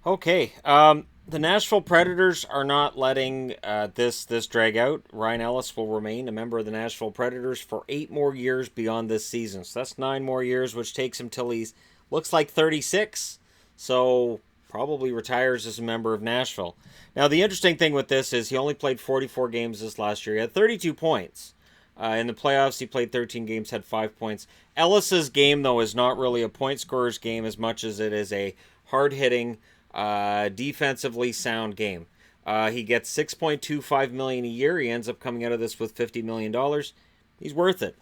Okay. The Nashville Predators are not letting this drag out. Ryan Ellis will remain a member of the Nashville Predators for 8 more years beyond this season. So that's 9 more years, which takes him till he's looks like 36. So probably retires as a member of Nashville. Now the interesting thing with this is he only played 44 games this last year. He had 32 points. In the playoffs, he played 13 games, had 5 points. Ellis's game, though, is not really a point scorer's game as much as it is a hard hitting, defensively sound game. He gets 6.25 million a year. He ends up coming out of this with $50 million. He's worth it.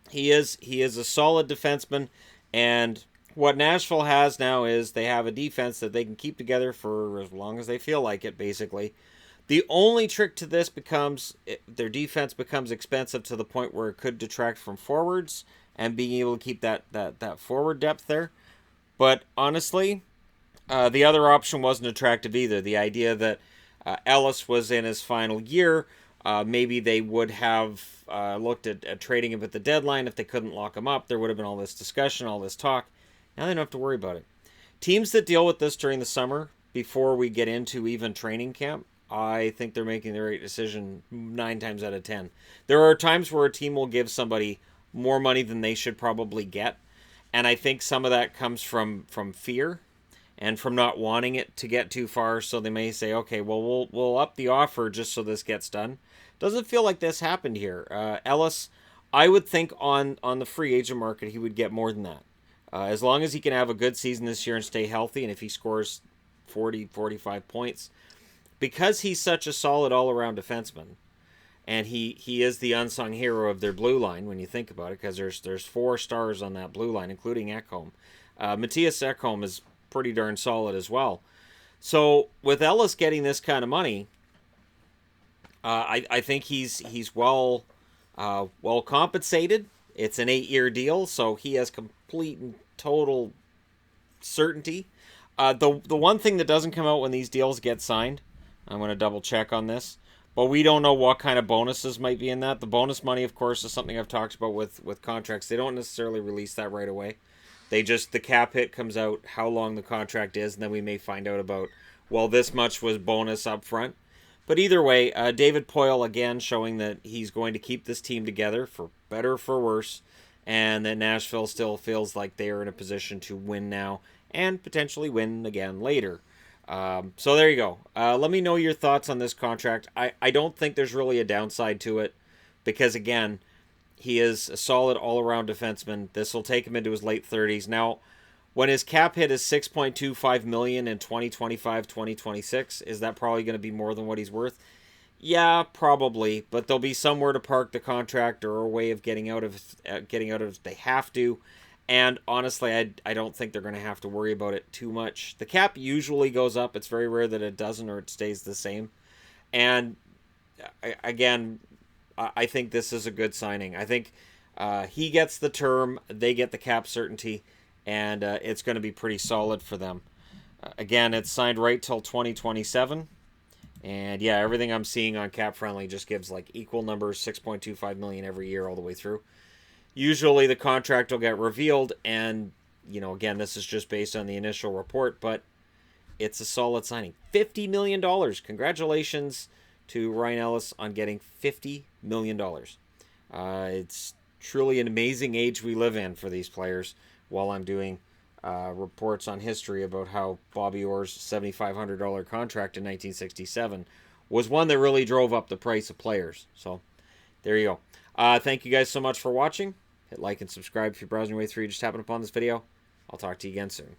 He is a solid defenseman, and what Nashville has now is they have a defense that they can keep together for as long as they feel like it, basically. The only trick to this becomes their defense becomes expensive to the point where it could detract from forwards and being able to keep that forward depth there. But honestly, the other option wasn't attractive either. The idea that Ellis was in his final year, maybe they would have looked at trading him at the deadline if they couldn't lock him up. There would have been all this discussion, all this talk. Now they don't have to worry about it. Teams that deal with this during the summer, before we get into even training camp, I think they're making the right decision 9 times out of 10. There are times where a team will give somebody more money than they should probably get, and I think some of that comes from fear and from not wanting it to get too far. So they may say, okay, well, we'll up the offer just so this gets done. Doesn't feel like this happened here. Ellis, I would think on the free agent market he would get more than that. As long as he can have a good season this year and stay healthy, and if he scores 40, 45 points, because he's such a solid all-around defenseman, and he is the unsung hero of their blue line when you think about it, because there's 4 stars on that blue line, including Ekholm. Matthias Ekholm is pretty darn solid as well. So with Ellis getting this kind of money, I think he's well compensated. It's an 8-year deal, so he has complete and total certainty. The one thing that doesn't come out when these deals get signed, I'm going to double check on this, but we don't know what kind of bonuses might be in that. The bonus money, of course, is something I've talked about with contracts. They don't necessarily release that right away. The cap hit comes out, how long the contract is, and then we may find out about, well, this much was bonus up front. But either way, David Poile, again, showing that he's going to keep this team together, for better or for worse, and that Nashville still feels like they are in a position to win now and potentially win again later. So there you go. Let me know your thoughts on this contract. I don't think there's really a downside to it because, again, he is a solid all-around defenseman. This will take him into his late 30s. Now, when his cap hit is $6.25 million in 2025, 2026, is that probably going to be more than what he's worth? Yeah, probably, but there'll be somewhere to park the contract or a way of getting out of if they have to. And honestly, I don't think they're going to have to worry about it too much. The cap usually goes up. It's very rare that it doesn't or it stays the same. And again, I think this is a good signing. I think he gets the term, they get the cap certainty, and it's going to be pretty solid for them. Again, it's signed right till 2027. And yeah, everything I'm seeing on Cap Friendly just gives like equal numbers, 6.25 million every year all the way through. Usually the contract will get revealed, and again, this is just based on the initial report, but it's a solid signing. $50 million. Congratulations to Ryan Ellis on getting $50 million. It's truly an amazing age we live in for these players, while I'm doing reports on history about how Bobby Orr's $7,500 contract in 1967 was one that really drove up the price of players. So there you go. Thank you guys so much for watching. Hit like and subscribe if you're browsing your way through. You just happened upon this video. I'll talk to you again soon.